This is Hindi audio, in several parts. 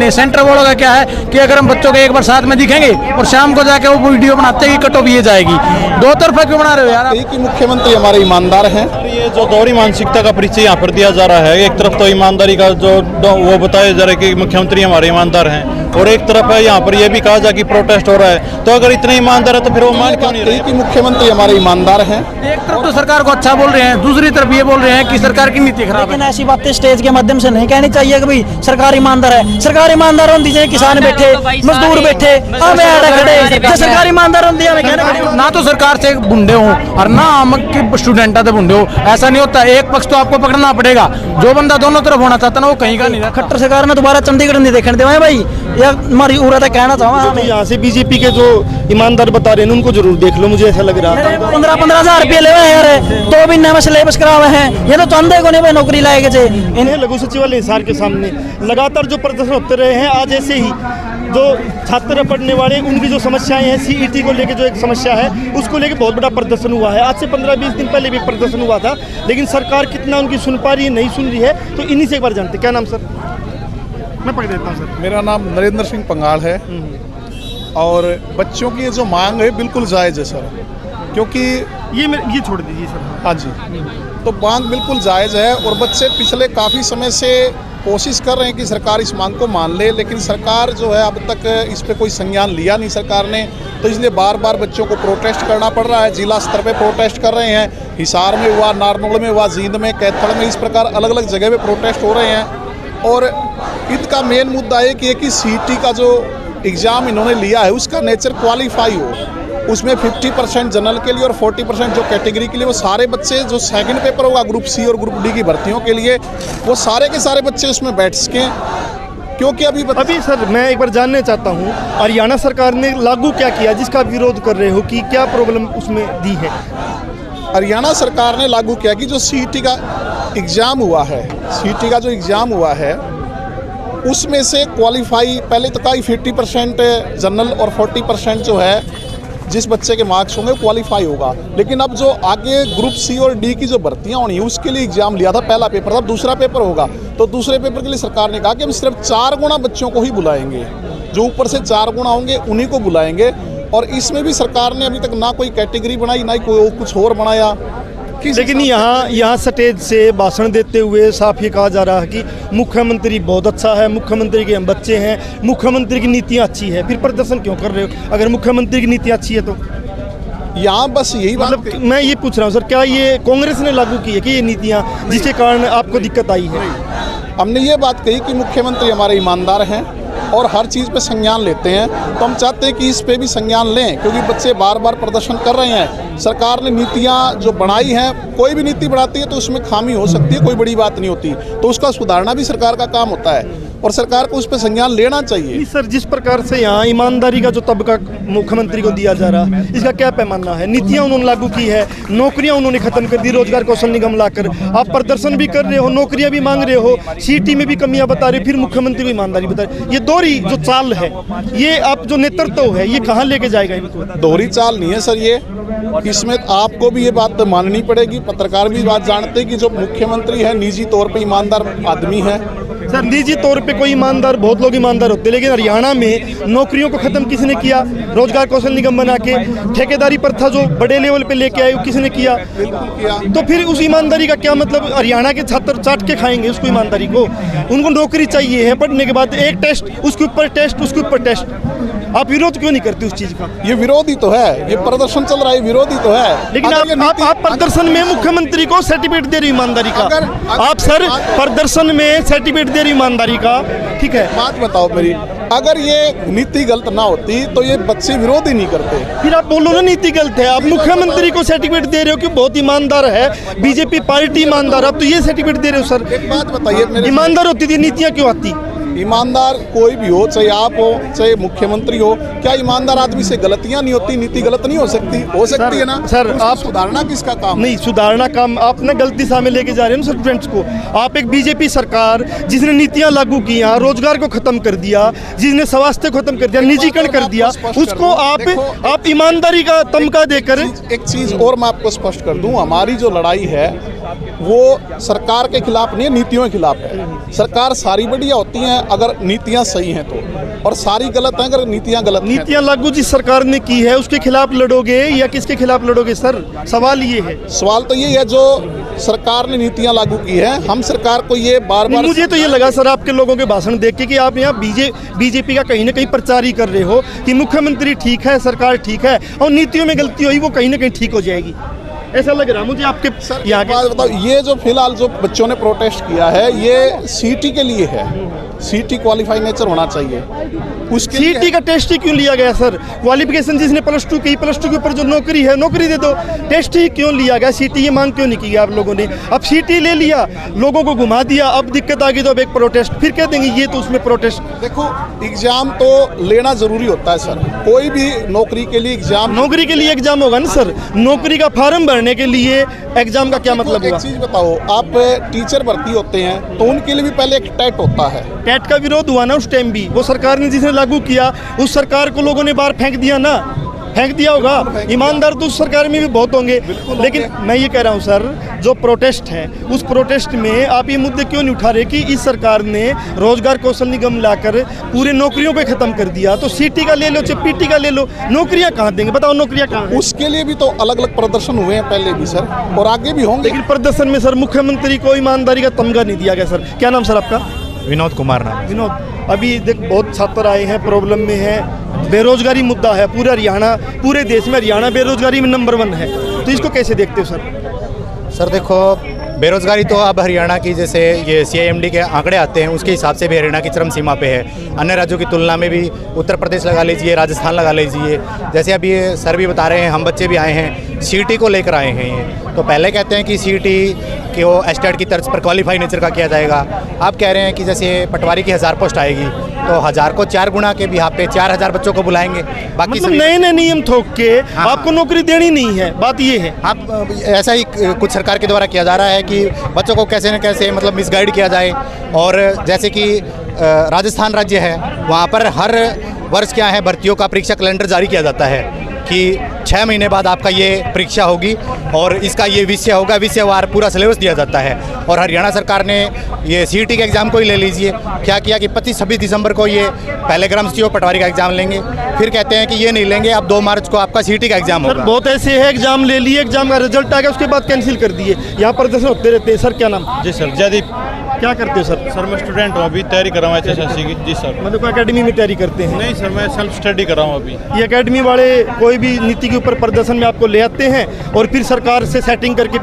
नहीं है। सेंटर बोर्ड का क्या है कि अगर हम बच्चों के एक बार साथ में दिखेंगे और शाम को जाके वो वीडियो बनाते हैं कि कटो भी ये जाएगी, दो तरफा क्यों बना रहे हो यार? कि मुख्यमंत्री हमारे ईमानदार हैं। ये जो दोहरी मानसिकता का परिचय यहाँ पर दिया जा रहा है, एक तरफ तो ईमानदारी का जो वो बताया जा रहा है कि मुख्यमंत्री हमारे ईमानदार हैं, और एक तरफ है यहाँ पर ये भी कहा जाए कि प्रोटेस्ट हो रहा है। तो अगर इतने ईमानदार है तो फिर वो मान क्यों नहीं रहे कि मुख्यमंत्री हमारे ईमानदार हैं? एक तरफ तो सरकार को अच्छा बोल रहे हैं, दूसरी तरफ ये बोल रहे हैं कि सरकार की नीति खराब है। लेकिन ऐसी बातें स्टेज के माध्यम से नहीं कहनी चाहिए कि भाई सरकार ईमानदार है। सरकार ईमानदार होनी चाहिए, किसान बैठे, मजदूर बैठे, हमें आड़ा खड़े, सरकार ईमानदार होती है। ना तो सरकार से बुंदे हो और ना हम स्टूडेंट से बुंदे हो, ऐसा नहीं होता। एक पक्ष तो आपको पकड़ना पड़ेगा, जो बंदा दोनों तरफ होना चाहता ना वो कहीं का नहीं। खट्टर सरकार ने दोबारा चंडीगढ़ नहीं देखने देवा है भाई, या हमारी उड़ा कहना चाहूँ। यहाँ से बीजेपी के जो ईमानदार बता रहे हैं उनको जरूर देख लो, मुझे ऐसा लग रहा है। 15-15 हजार रुपये ले हुए यार, 2 महीने में सिलेबस करा हुए हैं, ये तो चंदे को नहीं नौकरी लाएगा जे। इन्हें लघु सचिवालय हिसार के सामने लगातार जो प्रदर्शन होते रहे हैं, आज ऐसे ही जो छात्र पढ़ने वाले उनकी जो समस्याएं हैं, सीईटी को लेकर जो एक समस्या है उसको लेकर बहुत बड़ा प्रदर्शन हुआ है। आज से 15-20 दिन पहले भी प्रदर्शन हुआ था, लेकिन सरकार कितना उनकी सुन पा रही है, नहीं सुन रही है। तो इन्हीं से एक बार जानते, क्या नाम सर? मैं पढ़ देता हूँ सर। मेरा नाम नरेंद्र सिंह पंगाल है और बच्चों की जो मांग है बिल्कुल जायज़ है सर, क्योंकि ये छोड़ दीजिए सर। हाँ जी, तो मांग बिल्कुल जायज़ है और बच्चे पिछले काफ़ी समय से कोशिश कर रहे हैं कि सरकार इस मांग को मान ले, लेकिन सरकार जो है अब तक इस पे कोई संज्ञान लिया नहीं सरकार ने। तो इसलिए बार बार बच्चों को प्रोटेस्ट करना पड़ रहा है। जिला स्तर पे प्रोटेस्ट कर रहे हैं, हिसार में हुआ, नारनौल में हुआ, जींद में, कैथल में, इस प्रकार अलग अलग जगह पे प्रोटेस्ट हो रहे हैं। और इनका मेन मुद्दा है कि एक ही सीईटी का जो एग्ज़ाम इन्होंने लिया है उसका नेचर क्वालिफाई हो, उसमें 50% जनरल के लिए और 40% जो कैटेगरी के लिए, वो सारे बच्चे जो सेकंड पेपर होगा ग्रुप सी और ग्रुप डी की भर्तियों के लिए, वो सारे के सारे बच्चे उसमें बैठ सकें। क्योंकि अभी सर मैं एक बार जानना चाहता हूँ, हरियाणा सरकार ने लागू क्या किया जिसका विरोध कर रहे हो, कि क्या प्रॉब्लम उसमें दी है? हरियाणा सरकार ने लागू किया कि जो सीईटी का एग्ज़ाम हुआ है, सीईटी का जो एग्ज़ाम हुआ है उसमें से क्वालिफाई पहले तो कहा 50% जनरल और 40% जो है जिस बच्चे के मार्क्स होंगे क्वालिफाई होगा। लेकिन अब जो आगे ग्रुप सी और डी की जो भर्तियां होनी है उसके लिए एग्जाम लिया था, पहला पेपर था, अब दूसरा पेपर होगा। तो दूसरे पेपर के लिए सरकार ने कहा कि हम सिर्फ 4 गुना बच्चों को ही बुलाएंगे, जो ऊपर से 4 गुना होंगे उन्हीं को बुलाएंगे। और इसमें भी सरकार ने अभी तक ना कोई कैटेगरी बनाई, ना कोई कुछ और बनाया। लेकिन यहाँ स्टेज से भाषण देते हुए साफ ये कहा जा रहा है कि मुख्यमंत्री बहुत अच्छा है, मुख्यमंत्री के हम बच्चे हैं, मुख्यमंत्री की नीतियाँ अच्छी है। फिर प्रदर्शन क्यों कर रहे हो अगर मुख्यमंत्री की नीतियाँ अच्छी है तो? यहाँ बस यही मतलब मैं ये पूछ रहा हूँ सर, क्या ये कांग्रेस ने लागू की है कि ये नीतियाँ जिसके कारण आपको दिक्कत आई है? हमने ये बात कही कि मुख्यमंत्री हमारे ईमानदार हैं और हर चीज़ पे संज्ञान लेते हैं, तो हम चाहते हैं कि इस पे भी संज्ञान लें, क्योंकि बच्चे बार बार प्रदर्शन कर रहे हैं। सरकार ने नीतियां जो बनाई हैं, कोई भी नीति बनाती है तो उसमें खामी हो सकती है, कोई बड़ी बात नहीं होती, तो उसका सुधारना भी सरकार का काम होता है और सरकार को उस पर संज्ञान लेना चाहिए। सर जिस प्रकार से यहाँ ईमानदारी का जो तबका मुख्यमंत्री को दिया जा रहा है, इसका क्या पैमाना है? नीतियाँ उन्होंने लागू की है, नौकरियाँ उन्होंने खत्म कर दी, रोजगार कौशल निगम लाकर आप प्रदर्शन भी कर रहे हो, नौकरियाँ भी मांग रहे हो, सीईटी में भी कमियाँ बता रहे हो, फिर मुख्यमंत्री को ईमानदारी बता रहे। ये दोहरी जो चाल है, ये आप जो नेतृत्व है, ये कहाँ लेके जाएगा इनको? दोहरी चाल नहीं है सर ये, इसमें आपको भी ये बात तो माननी पड़ेगी, पत्रकार भी बात जानते हैं कि जो मुख्यमंत्री है निजी तौर पे ईमानदार आदमी है। सर निजी तौर पे कोई ईमानदार, बहुत लोग ईमानदार होते हैं, लेकिन हरियाणा में नौकरियों को खत्म किसने किया? रोजगार कौशल निगम बना के ठेकेदारी प्रथा जो बड़े लेवल पे लेके आए, किसने किया? बिल्कुल किया। तो फिर उस ईमानदारी का क्या मतलब? हरियाणा के छात्र चाट के खाएंगे उसको, ईमानदारी को? उनको नौकरी चाहिए है, पढ़ने के बाद एक टेस्ट, उसके ऊपर टेस्ट, उसके ऊपर टेस्ट। आप विरोध क्यों नहीं करते उस चीज का? ये विरोधी तो है, ये प्रदर्शन चल रहा है, विरोधी तो है। लेकिन आप प्रदर्शन में मुख्यमंत्री को सर्टिफिकेट दे रहे ईमानदारी का। आप सर प्रदर्शन में सर्टिफिकेट दे रहे ईमानदारी का, ठीक है? बात बताओ मेरी, अगर ये नीति गलत ना होती तो ये बच्चे विरोध ही नहीं करते। फिर आप बोलो ना नीति गलत है। आप मुख्यमंत्री को सर्टिफिकेट दे रहे हो कि बहुत ईमानदार है, बीजेपी पार्टी ईमानदार, आप तो ये सर्टिफिकेट दे रहे हो सर। एक बात बताइए, ईमानदार होती थी नीतियाँ क्यों आती? ईमानदार कोई भी हो, चाहे आप हो चाहे मुख्यमंत्री हो, क्या ईमानदार आदमी से गलतियां नहीं होती? नीति गलत नहीं हो सकती? हो सकती है ना सर। आप सुधारना किसका काम? नहीं, सुधारना काम आप ना गलती दिशा में लेके जा रहे हैं स्टूडेंट्स को। आप एक बीजेपी सरकार जिसने नीतियां लागू की, रोजगार को खत्म कर दिया, जिसने स्वास्थ्य को खत्म कर दिया, निजीकरण कर दिया, उसको आप ईमानदारी का तमका देकर। एक चीज और मैं आपको स्पष्ट कर दूं, हमारी जो लड़ाई है वो सरकार के खिलाफ नहीं है, नीतियों के खिलाफ है। सरकार सारी बढ़िया होती हैं अगर नीतियां सही हैं तो, और सारी गलत हैं अगर नीतियां गलत हैं। नीतियां लागू जिस सरकार ने की है उसके खिलाफ लड़ोगे या किसके खिलाफ लड़ोगे सर? सवाल ये है। सवाल तो ये है जो सरकार ने नीतियां लागू की है, हम सरकार को ये बार बार। मुझे तो ये लगा सर आपके लोगों के भाषण देख के कि आप यहाँ बीजेपी का कहीं ना कहीं प्रचार ही कर रहे हो कि मुख्यमंत्री ठीक है, सरकार ठीक है, और नीतियों में गलती हुई वो कहीं ना कहीं ठीक हो जाएगी, ऐसा लग रहा मुझे आपके यहाँ के। बात बताओ, ये जो फिलहाल जो बच्चों ने प्रोटेस्ट किया है ये सीटी के लिए है। सीटी क्वालिफाई नेचर होना चाहिए, उसके सीटी का टेस्ट ही क्यों लिया गया सर? क्वालिफिकेशन जिसने +2 की, +2 के ऊपर जो नौकरी है नौकरी दे दो। टेस्ट ही क्यों लिया गया? सीटी ये मांग क्यों नहीं की आप लोगों ने? अब सीटी ले लिया, लोगों को घुमा दिया, अब दिक्कत आ गई तो अब एक प्रोटेस्ट, फिर कह देंगे ये तो उसमें प्रोटेस्ट। देखो एग्जाम तो लेना जरूरी होता है सर, कोई भी नौकरी के लिए एग्जाम। नौकरी के लिए एग्जाम होगा ना सर, नौकरी का फॉर्म भरने के लिए एग्जाम का क्या मतलब एक हुआ? चीज बताओ, आप टीचर भर्ती होते हैं तो उनके लिए भी पहले एक टेट होता है। टेट का विरोध हुआ ना उस टाइम भी, वो सरकार ने जिसने लागू किया उस सरकार को लोगों ने बाहर फेंक दिया ना, फेंक दिया होगा। ईमानदार तो उस सरकार में भी बहुत होंगे, लेकिन मैं ये कह रहा हूँ सर जो प्रोटेस्ट है उस प्रोटेस्ट में आप ये मुद्दे क्यों नहीं उठा रहे कि इस सरकार ने रोजगार कौशल निगम लाकर पूरे नौकरियों को खत्म कर दिया, तो सीटी का ले लो चाहे पीटी का ले लो, नौकरियां कहाँ देंगे बताओ? नौकरियां कहाँ हैं? उसके लिए भी तो अलग अलग प्रदर्शन हुए हैं पहले भी सर, और आगे भी होंगे। लेकिन प्रदर्शन में सर मुख्यमंत्री को ईमानदारी का तमगा नहीं दिया गया सर। क्या नाम सर आपका? विनोद कुमार नाम। विनोद, अभी देख बहुत छात्र आए हैं, प्रॉब्लम में है, बेरोजगारी मुद्दा है पूरा हरियाणा, पूरे देश में हरियाणा बेरोजगारी में नंबर 1 है, तो इसको कैसे देखते हो सर? सर देखो, बेरोज़गारी तो अब हरियाणा की जैसे ये CIMD के आंकड़े आते हैं उसके हिसाब से भी हरियाणा की चरम सीमा पे है। अन्य राज्यों की तुलना में भी उत्तर प्रदेश लगा लीजिए, राजस्थान लगा लीजिए, जैसे अभी ये सर भी बता रहे हैं, हम बच्चे भी आए हैं, CET को लेकर आए हैं। ये तो पहले कहते हैं कि CET कि वो एस्टेट की तर्ज पर क्वालिफाई नेचर का किया जाएगा। आप कह रहे हैं कि जैसे पटवारी की 1000 पोस्ट आएगी तो 1000 को 4 गुना के भी यहाँ पे 4000 बच्चों को बुलाएंगे। बाकी मतलब नए नए नियम थोक के आपको नौकरी देनी नहीं है, बात ये है। आप ऐसा ही कुछ सरकार के द्वारा किया जा रहा है कि बच्चों को कैसे न कैसे मतलब मिसगाइड किया जाए। और जैसे कि राजस्थान राज्य है, वहाँ पर हर वर्ष क्या है भर्तियों का परीक्षा कैलेंडर जारी किया जाता है कि 6 महीने बाद आपका ये परीक्षा होगी और इसका ये विषय होगा, विषयवार पूरा सिलेबस दिया जाता है। और हरियाणा सरकार ने ये CET के एग्ज़ाम को ही ले लीजिए, क्या किया कि 25-26 दिसंबर को ये पहले क्रम से पटवारी का एग्ज़ाम लेंगे, फिर कहते हैं कि ये नहीं लेंगे, अब 2 मार्च को आपका CET का एग्ज़ाम होगा। बहुत ऐसे है एग्जाम ले लिए, एग्जाम का रिजल्ट आ गया उसके बाद कैंसिल कर दिए, यहाँ प्रदर्शन होते रहते हैं। सर क्या नाम? जी सर, जयदीप। क्या करते हो सर? सर मैं स्टूडेंट हूँ, अभी तैयारी कर रहा हूँ HSSC की। जी सर। मतलब अकेडमी में तैयारी करते हैं? नहीं सर, मैं सेल्फ स्टडी कर रहा हूँ अभी। ये अकेडमी वाले कोई भी नीति के ऊपर प्रदर्शन में आपको ले आते हैं और फिर सरकार से सेटिंग करके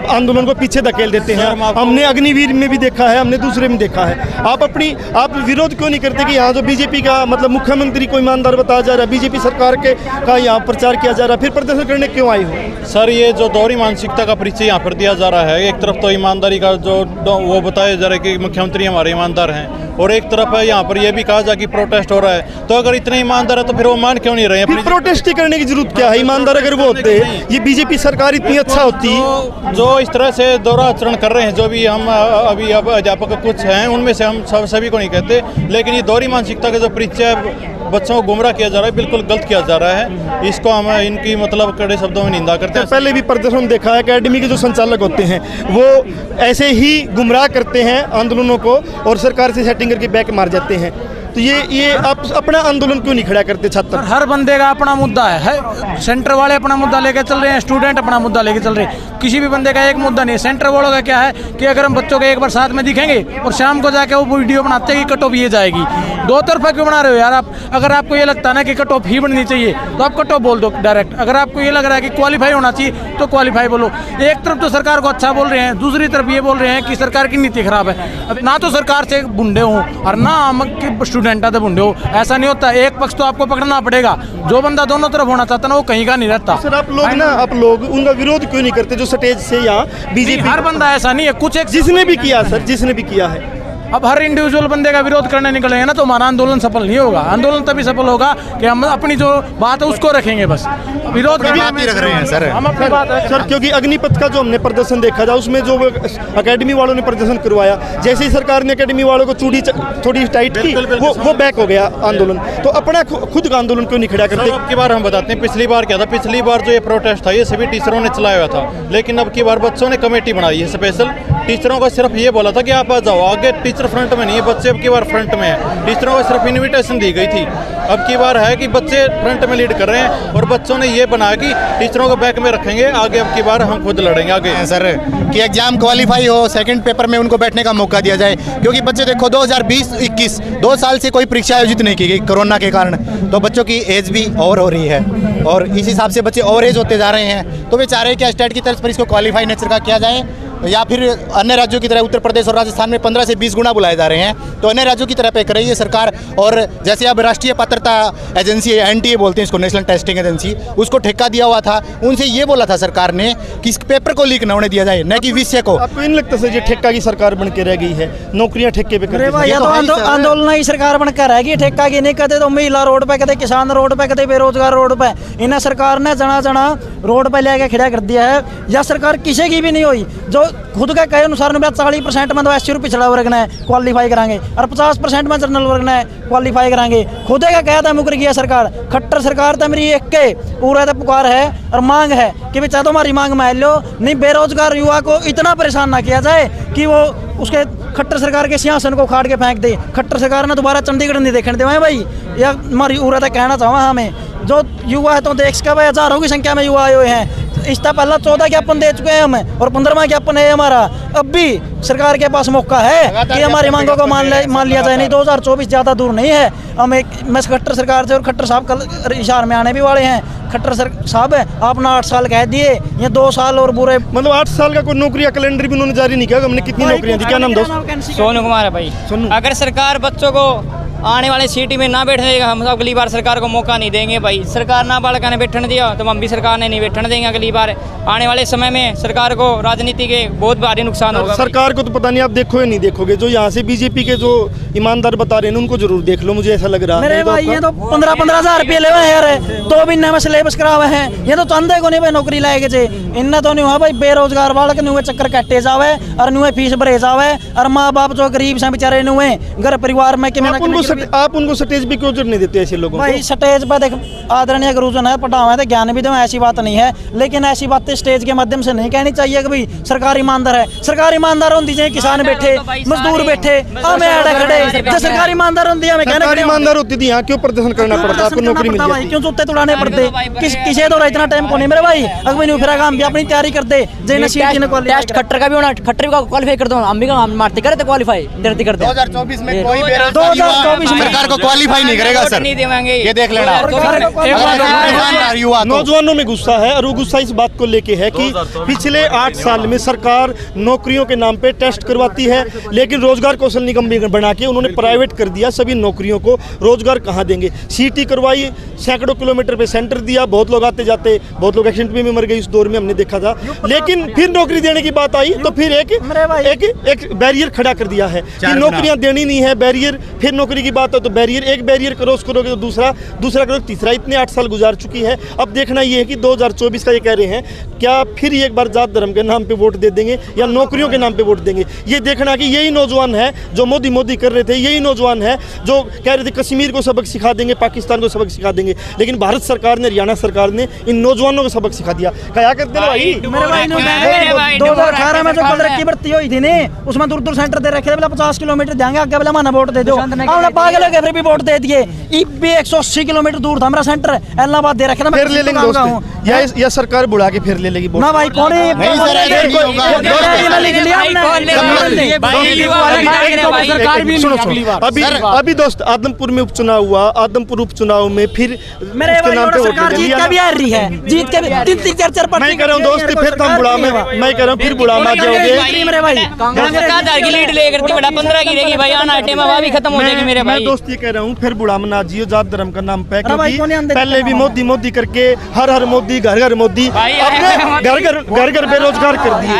आंदोलन को पीछे धकेल देते हैं। हमने अग्निवीर में भी देखा है, हमने दूसरे में देखा है। आप विरोध क्यों नहीं करते कि यहाँ जो बीजेपी का मतलब मुख्यमंत्री को ईमानदार बताया जा रहा है, बीजेपी सरकार के का यहाँ प्रचार किया जा रहा है, फिर प्रदर्शन करने क्यों आए हो? सर ये जो दोहरी मानसिकता का परिचय यहाँ पर दिया जा रहा है, एक तरफ तो ईमानदारी का जो वो बताया जा रहा है कि मुख्यमंत्री हमारे ईमानदार हैं, और एक तरफ है यहाँ पर यह भी कहा जा कि प्रोटेस्ट हो रहा है। तो अगर इतने ईमानदार है तो फिर वो मान क्यों नहीं रहे हैं? फिर प्रोटेस्ट ही करने की जरूरत क्या है? ईमानदार अगर वो होते, ये बीजेपी सरकार इतनी अच्छा होती। जो इस तरह से दोहरा आचरण कर रहे हैं, जो भी हम अभी अब अध्यापक कुछ हैं उनमें से हम सभी को नहीं कहते, लेकिन ये दोहरी मानसिकता का जो परिचय बच्चों को गुमराह किया जा रहा है, बिल्कुल गलत किया जा रहा है। इसको हम इनकी मतलब कड़े शब्दों में निंदा करते हैं। पहले भी प्रदर्शन देखा है, अकेडमी के जो संचालक होते हैं वो ऐसे ही गुमराह करते हैं आंदोलनों को और सरकार से सेटिंग करके बैक मार जाते हैं। तो ये आप अपना आंदोलन क्यों नहीं खड़ा करते छात्र? हर बंदे का अपना मुद्दा है। सेंटर वाले अपना मुद्दा लेके चल रहे हैं, स्टूडेंट अपना मुद्दा लेके चल रहे हैं। किसी भी बंदे का एक मुद्दा नहीं है। सेंटर वालों का क्या है कि अगर हम बच्चों के एक बार साथ में दिखेंगे और शाम को जाके वो वीडियो बनाते हैं कि कट ऑफ ये जाएगी। 2 तरफा क्यों बना रहे हो यार आप? अगर आपको ये लगता है ना कि कट ऑफ ही बननी चाहिए तो आप कट ऑफ बोल दो डायरेक्ट। अगर आपको ये लग रहा है कि क्वालिफाई होना चाहिए तो क्वालिफाई बोलो। एक तरफ तो सरकार को अच्छा बोल रहे हैं, दूसरी तरफ ये बोल रहे हैं कि सरकार की नीति खराब है। अब ना तो सरकार से बुंडे हों और ना हम स्टूडेंट आते बुंडे हो, ऐसा नहीं होता। एक पक्ष तो आपको पकड़ना पड़ेगा। जो बंदा दोनों तरफ होना चाहता ना वो कहीं का नहीं रहता। सर आप लोग उनका विरोध क्यों नहीं करते जो स्टेज से यहाँ बीजेपी? हर बंदा ऐसा नहीं है, कुछ एक जिसने भी किया सर, जिसने भी किया है अब हर इंडिविजुअल बंदे का विरोध करने निकलेंगे ना तो हमारा आंदोलन सफल नहीं होगा। आंदोलन तभी सफल होगा कि हम अपनी जो बात है उसको रखेंगे, बस विरोध बात नहीं रख रहे हैं सर। हम अपनी बात सर क्योंकि अग्निपथ का जो हमने प्रदर्शन देखा था उसमें जो अकेडमी वालों ने प्रदर्शन करवाया, जैसे ही सरकार ने अकेडमी वालों को चूड़ी थोड़ी टाइट की वो बैक हो गया आंदोलन। तो अपना खुद का आंदोलन क्यों नहीं खड़ा करते? अब की बार हम बताते हैं पिछली बार क्या था। पिछली बार जो ये प्रोटेस्ट था ये सभी टीचरों ने चलाया हुआ था, लेकिन अब की बार बच्चों ने कमेटी बनाई है स्पेशल। टीचरों को सिर्फ ये बोला था कि आप आ जाओ आगे, टीचर फ्रंट में नहीं है, बच्चे अब की बार फ्रंट में है। टीचरों को सिर्फ इन्विटेशन दी गई थी। अब की बार है कि बच्चे फ्रंट में लीड कर रहे हैं और बच्चों ने ये बनाया कि टीचरों को बैक में रखेंगे, आगे अब की बार हम खुद लड़ेंगे आगे। सर कि एग्जाम क्वालिफाई हो, सेकंड पेपर में उनको बैठने का मौका दिया जाए, क्योंकि बच्चे देखो 2020-21 2 साल से कोई परीक्षा आयोजित नहीं की गई कोरोना के कारण, तो बच्चों की एज भी ओवर हो रही है और इस हिसाब से बच्चे ओवर एज होते जा रहे हैं। तो वे चाह रहे हैं कि स्टेट की तरफ पर इसको क्वालिफाई नेचर का किया जाए, या फिर अन्य राज्यों की तरह उत्तर प्रदेश और राजस्थान में 15 से 20 गुना बुलाए जा रहे हैं, तो अन्य राज्यों की तरह पे कर रही है सरकार। और जैसे अब राष्ट्रीय पात्रता एजेंसी NTA बोलते हैं इसको, नेशनल टेस्टिंग एजेंसी, उसको ठेका दिया हुआ था। उनसे ये बोला था सरकार ने कि इस पेपर को लीक न होने दिया जाए, न कि विषय को। आपको इन लगता है ये ठेका की सरकार बन के रह गई है, नौकरियां ठेके पे कर ये तो आंदोलन ही सरकार बनकर रहेगी, ठेका की नहीं कहते। तो महिला रोड पे कहते, किसान रोड पे कहते, बेरोजगार रोड पे, इन्हें सरकार ने जना रोड पे लेके खड़ा कर दिया है। यह सरकार किसी की भी नहीं हुई। जो खुद का कहे अनुसार 40% में तो SC पिछड़ा वर्ग ने क्वालिफाई कराएंगे और 50% में जनरल वर्ग ने क्वालिफाई कराएंगे। खुद का कहा था मुकर गया सरकार, खट्टर सरकार तो मेरी एक के पूरा तो पुकार है और मांग है कि भाई चाहे तो हमारी मांग मान लो, नहीं बेरोजगार युवा को इतना परेशान ना किया जाए कि वो उसके खट्टर सरकार के सिंहासन को उखाड़ के फेंक दे। खट्टर सरकार ने दोबारा चंडीगढ़ नहीं देखने देवे भाई, यह हमारी उम्र कहना चाहूँ। हमें जो युवा है तो देख का भाई हजारों की संख्या में युवा आए हुए हैं। इसका पहला 14 ज्ञापन दे चुके हैं हम और 15वां ज्ञापन है हमारा। अब भी सरकार के पास मौका है कि हमारी मांगों को मान लिया जाए। नहीं 2024 ज़्यादा दूर नहीं है। हम मैं खट्टर सरकार से, और खट्टर साहब कल इशार में आने भी वाले हैं। खट्टर साहब आपने 8 साल कह दिए, ये 2 साल और बुरे, मतलब 8 साल का कोई नौकरी का कैलेंडर भी उन्होंने जारी नहीं किया। हमने कितनी नौकरियां दी? क्या नाम दोस्त? सोनू कुमार है भाई। अगर सरकार बच्चों को आने वाले सीटी में ना बैठने देगा, हम अगली बार सरकार को मौका नहीं देंगे भाई। सरकार ना बालका ने बैठने दिया तो हम भी सरकार ने नहीं बैठने देंगे अगली बार। आने वाले समय में सरकार को राजनीति के बहुत भारी नुकसान होगा। सरकार को तो पता नहीं, आप देखो या नहीं देखोगे। जो यहाँ से बीजेपी के जो ईमानदार बता रहे हैं उनको जरूर देख लो, मुझे ऐसा लग रहा है। मेरे भाई ये तो 15-15 हज़ार रुपये ले हुए हैं यार, 2 महीने में सिलेबस करा हुए हैं। ये तो चंदे को नहीं भाई नौकरी लाएगे जे, इनने तो नहीं हुआ भाई। बेरोजगार बालक नहीं हुए, चक्कर कट्टे जावे और नहीं हुए फीस भरे जावे, और माँ बाप जो गरीब से बेचारे नहीं हुए घर परिवार में। आप उनको स्टेज पे क्यों नहीं देते ऐसे लोगों को? भाई स्टेज पर देख आदरणीय गुरुजन है, पढ़ावा है, ज्ञान भी दो, ऐसी बात नहीं है। लेकिन ऐसी बातें स्टेज के माध्यम से नहीं कहनी चाहिए कि भाई सरकार ईमानदार है। सरकार ईमानदार होती है, किसान बैठे, मजदूर बैठे, हमें आड़े खड़े। जो सरकार ईमानदार होती है, हमें कहना ईमानदार होती थी, यहाँ क्यों प्रदर्शन करना पड़ता? आपको नौकरी मिल भाई, क्यों जूते तुड़ाने पड़ते? किसे तो इतना टाइम को नहीं मेरे भाई। अगर नहीं फिर हम भी अपनी तैयारी करते। टेस्ट खट्टर का भी होना, खट्टर का क्वालीफाई कर दो, हम भी मारते करते क्वालीफाई करते करते। 2024 में कोई बेरोजगार युवा सरकार को क्वालिफाई नहीं करेगा सर, नहीं देवांगे, ये देख लेना। नौजवानों में गुस्सा है और वो गुस्सा इस बात को लेके है कि पिछले 8 साल में सरकार नौकरियों के नाम पे टेस्ट करवाती है, लेकिन रोजगार कौशल निगम बना के उन्होंने प्राइवेट कर दिया सभी नौकरियों को। रोजगार कहाँ देंगे? सीटी करवाई, सैकड़ों किलोमीटर पे सेंटर दिया, बहुत लोग आते जाते, बहुत लोग एक्सीडेंट में भी मर गए इस दौर में, हमने देखा था। लेकिन फिर नौकरी देने की बात आई तो फिर एक बैरियर खड़ा कर दिया है कि नौकरियां देनी नहीं है, बैरियर। फिर नौकरी की बात हो तो बैरियर, एक बैरियर क्रॉस करोगे तो दूसरा करोगे तीसरा। इतने 8 साल गुजार चुकी है। अब देखना ये है कि 2024 का ये कह रहे हैं, क्या फिर एक बार जात धर्म के नाम पे वोट दे देंगे या नौकरियों के नाम पे वोट देंगे? ये देखना कि यही नौजवान है जो मोदी कर रहे थे, यही नौजवान है जो कह रहे थे कश्मीर को सबक सिखा देंगे, पाकिस्तान को सबक सिखा देंगे। लेकिन भारत सरकार ने, हरियाणा सरकार ने इन नौजवानों को सबक सिखा दिया। क्या करते हैं भाई? 2018 में जो पद की भर्ती हुई थी नहीं, उसमें दूर सेंटर दे रखे थे, 50 किलोमीटर देंगे आगे, बोला माना वोट दे दो। हमने पागल हो गए, फिर भी वोट दे दिए। 180 किलोमीटर दूर था हमारा सेंटर, इलाहाबाद दे रखे था। फिर ले लेंगे दोस्त, या सरकार बुला के फिर ले लेगी वोट? ना भाई, कौन अभी दोस्त आदमपुर में उपचुनाव हुआ, आदमपुर उपचुनाव में फिर मेरे नाम पे वोट जीत के भी आ रही है, जीत के 3-4 मैं कह रहा हूँ दोस्त, फिर तुम बुढ़ा में, मैं कह रहा हूँ फिर बुढ़ा में जाओगे। मेरे भाई की लीड लेकर के बड़ा 15 की रहेगी भाई, आना टाइम भी खत्म हो जाएगी मेरे भाई। मैं दोस्त ये कह रहा हूँ फिर बुढ़ा में ना जियो जात धर्म का नाम पे, क्योंकि पहले भी मोदी करके हर मोदी, घर मोदी, घर बेरोजगार कर दिए।